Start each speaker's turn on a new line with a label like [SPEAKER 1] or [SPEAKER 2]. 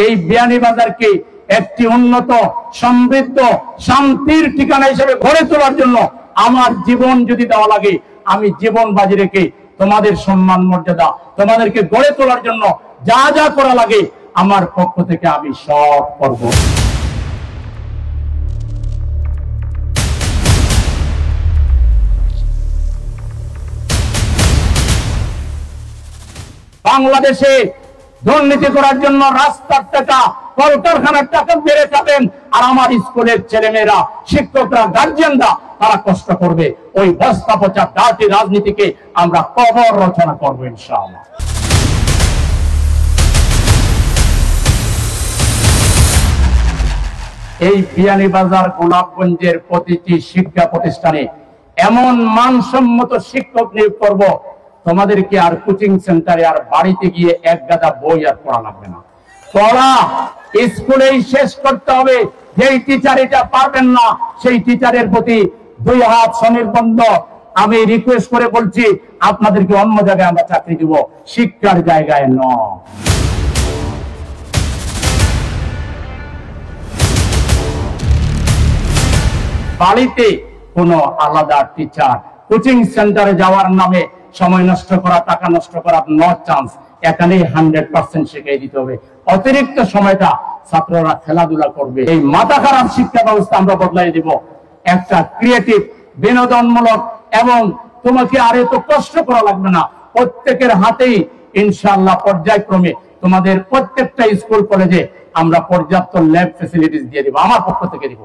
[SPEAKER 1] এই বিয়ানীবাজারকে একটি উন্নত, সমৃদ্ধ, শান্তির ঠিকানা হিসেবে গড়ে তোলার জন্য আমার জীবন যদি দেওয়া লাগে, আমি জীবন বাজি রেখে তোমাদের সম্মান মর্যাদা, তোমাদেরকে গড়ে তোলার জন্য যা যা করা লাগে আমার পক্ষ থেকে আমি সব করব। বাংলাদেশে দুর্নীতি করার জন্য রাস্তার টাকা, কলকারখানার টাকা বেড়ে খাবেন, আর আমার স্কুলের ছেলেমেয়েরা, শিক্ষকরা, গার্জিয়ানরা তারা কষ্ট করবে। ওই বস্তা পচা ডার্টি রাজনীতিকে আমরা কবর রচনা করবো ইনশাআল্লাহ। এই বিয়ানীবাজার গোলাপগঞ্জের প্রতিটি শিক্ষা প্রতিষ্ঠানে এমন মানসম্মত শিক্ষক নিয়োগ করব, তোমাদেরকে আর কোচিং সেন্টারে আর বাড়িতে গিয়ে এক গাদা বই আর পড়া লাগবে না। পড়া স্কুলেই শেষ করতে হবে। যেই টিচার এটা পারবেন না, সেই টিচারের প্রতি দুই হাত স্বনির্বন্ধ আমি রিকোয়েস্ট করে বলছি, আপনাদেরকে অন্য জায়গায় আমরা চাকরি দিব, শিক্ষার জায়গায় নয়। বাড়িতে কোনো আলাদা টিচার, কোচিং সেন্টারে যাওয়ার নামে সময় নষ্ট করা, টাকা নষ্ট করা নো চান্স। এখানেই 100% শিখিয়ে দিতে হবে। অতিরিক্ত সময়টা ছাত্ররা খেলাধুলা করবে। এই মাথা খারাপ শিক্ষা ব্যবস্থা আমরা বদলাই দিব একটা ক্রিয়েটিভ, বিনোদনমূলক, এবং তোমাকে আর এত কষ্ট করা লাগবে না। প্রত্যেকের হাতেই ইনশাআল্লাহ পর্যায়ক্রমে তোমাদের প্রত্যেকটা স্কুল কলেজে আমরা পর্যাপ্ত ল্যাব ফ্যাসিলিটিস দিয়ে দিব, আমার পক্ষ থেকে দিব।